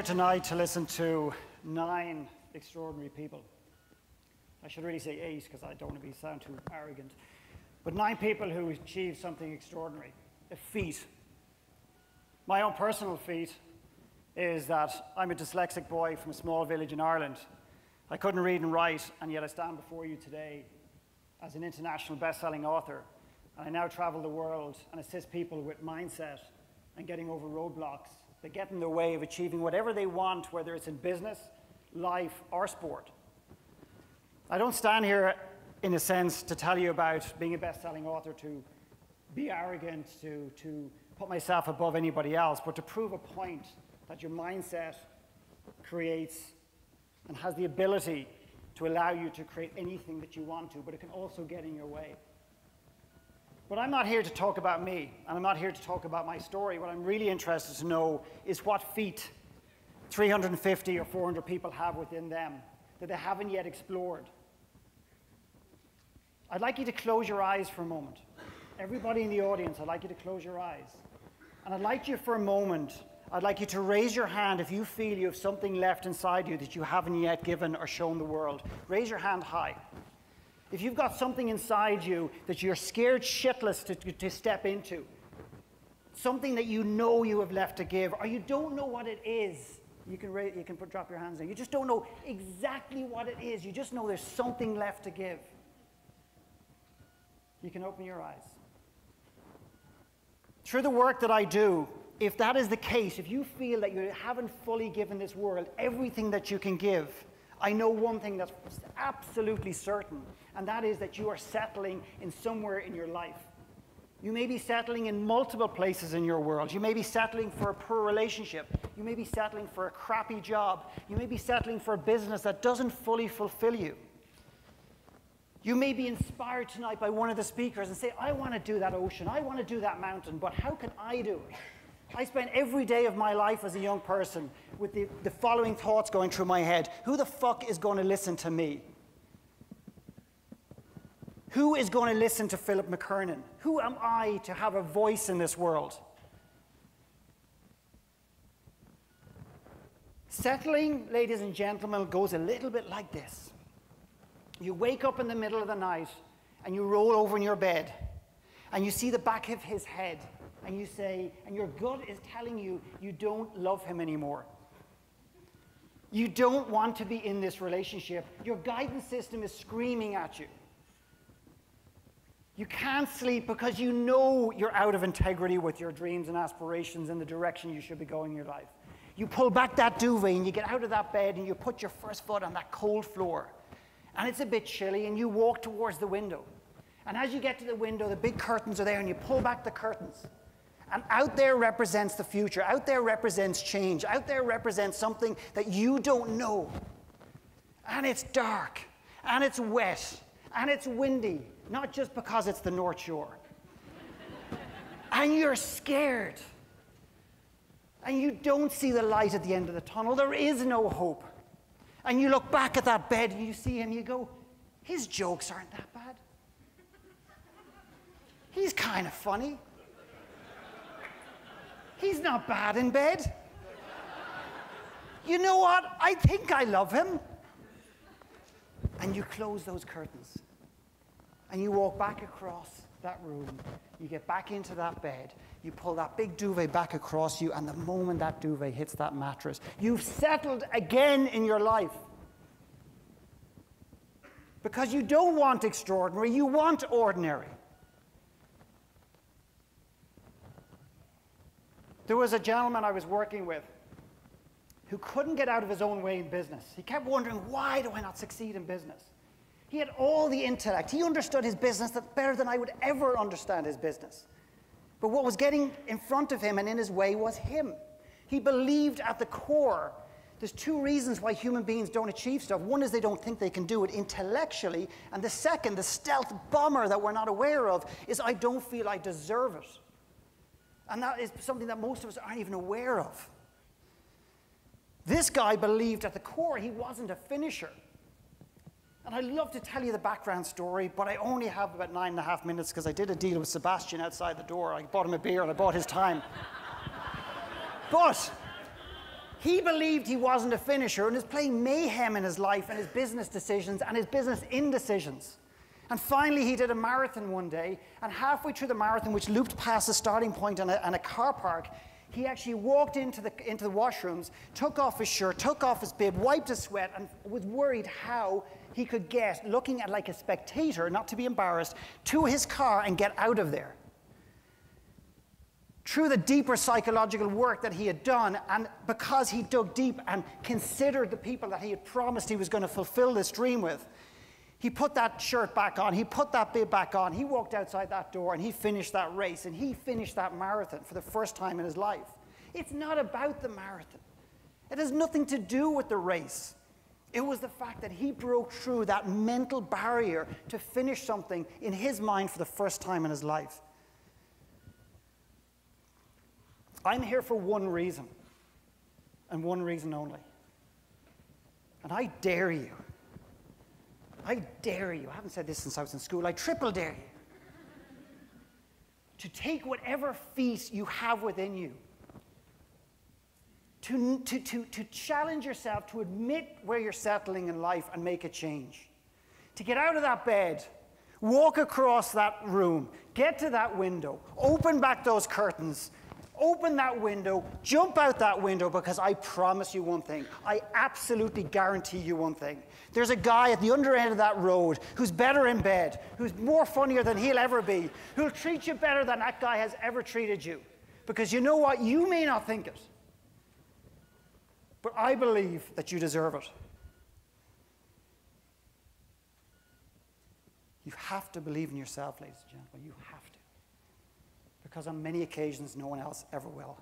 Tonight to listen to 9 extraordinary people. I should really say 8 because I don't want to sound too arrogant. But 9 people who achieved something extraordinary, a feat. My own personal feat is that I'm a dyslexic boy from a small village in Ireland. I couldn't read and write, and yet I stand before you today as an international best-selling author. And I now travel the world and assist people with mindset and getting over roadblocks that get in the way of achieving whatever they want, whether it's in business, life, or sport. I don't stand here, in a sense, to tell you about being a best-selling author, to be arrogant, to put myself above anybody else, but to prove a point that your mindset creates and has the ability to allow you to create anything that you want to, but it can also get in your way. But I'm not here to talk about me, and I'm not here to talk about my story. What I'm really interested to know is what feat 350 or 400 people have within them that they haven't yet explored. I'd like you to close your eyes for a moment. Everybody in the audience, I'd like you to close your eyes. And I'd like you for a moment, I'd like you to raise your hand if you feel you have something left inside you that you haven't yet given or shown the world. Raise your hand high. If you've got something inside you that you're scared shitless to step into, something that you know you have left to give, or you don't know what it is, you can drop your hands down. You just don't know exactly what it is. You just know there's something left to give. You can open your eyes. Through the work that I do, if that is the case, if you feel that you haven't fully given this world everything that you can give, I know one thing that's absolutely certain, and that is that you are settling in somewhere in your life. You may be settling in multiple places in your world. You may be settling for a poor relationship. You may be settling for a crappy job. You may be settling for a business that doesn't fully fulfill you. You may be inspired tonight by one of the speakers and say, I want to do that ocean. I want to do that mountain, but how can I do it? I spent every day of my life as a young person with the following thoughts going through my head. Who the fuck is going to listen to me? Who is going to listen to Philip McKernan? Who am I to have a voice in this world? Settling, ladies and gentlemen, goes a little bit like this. You wake up in the middle of the night and you roll over in your bed and you see the back of his head. And you say, and your gut is telling you, you don't love him anymore. You don't want to be in this relationship. Your guidance system is screaming at you. You can't sleep because you know you're out of integrity with your dreams and aspirations and the direction you should be going in your life. You pull back that duvet and you get out of that bed and you put your first foot on that cold floor. And it's a bit chilly and you walk towards the window. And as you get to the window, the big curtains are there and you pull back the curtains. And out there represents the future. Out there represents change. Out there represents something that you don't know. And it's dark, and it's wet, and it's windy, not just because it's the North Shore. And you're scared. And you don't see the light at the end of the tunnel. There is no hope. And you look back at that bed, and you see him, you go, his jokes aren't that bad. He's kind of funny. He's not bad in bed. You know what? I think I love him. And you close those curtains. And you walk back across that room. You get back into that bed. You pull that big duvet back across you. And the moment that duvet hits that mattress, you've settled again in your life. Because you don't want extraordinary. You want ordinary. There was a gentleman I was working with who couldn't get out of his own way in business. He kept wondering, why do I not succeed in business? He had all the intellect. He understood his business better than I would ever understand his business. But what was getting in front of him and in his way was him. He believed at the core, there's two reasons why human beings don't achieve stuff. One is they don't think they can do it intellectually, and the second, the stealth bomber that we're not aware of, is I don't feel I deserve it. And that is something that most of us aren't even aware of. This guy believed at the core he wasn't a finisher. And I'd love to tell you the background story, but I only have about 9.5 minutes because I did a deal with Sebastian outside the door. I bought him a beer and I bought his time. But he believed he wasn't a finisher and was playing mayhem in his life and his business decisions and his business indecisions. And finally, he did a marathon one day, and halfway through the marathon, which looped past the starting point and a car park, he actually walked into the washrooms, took off his shirt, took off his bib, wiped his sweat, and was worried how he could get, looking at like a spectator, not to be embarrassed, to his car and get out of there. Through the deeper psychological work that he had done, and because he dug deep and considered the people that he had promised he was going to fulfill this dream with, he put that shirt back on, he put that bib back on, he walked outside that door and he finished that race and he finished that marathon for the first time in his life. It's not about the marathon. It has nothing to do with the race. It was the fact that he broke through that mental barrier to finish something in his mind for the first time in his life. I'm here for one reason, and one reason only. And I dare you. I dare you. I haven't said this since I was in school. I triple dare you to take whatever feat you have within you, to challenge yourself, to admit where you're settling in life and make a change. To get out of that bed, walk across that room, get to that window, open back those curtains, open that window, jump out that window, because I promise you one thing. I absolutely guarantee you one thing. There's a guy at the under end of that road who's better in bed, who's more funnier than he'll ever be, who'll treat you better than that guy has ever treated you. Because you know what? You may not think it. But I believe that you deserve it. You have to believe in yourself, ladies and gentlemen. You have to. Because on many occasions, no one else ever will.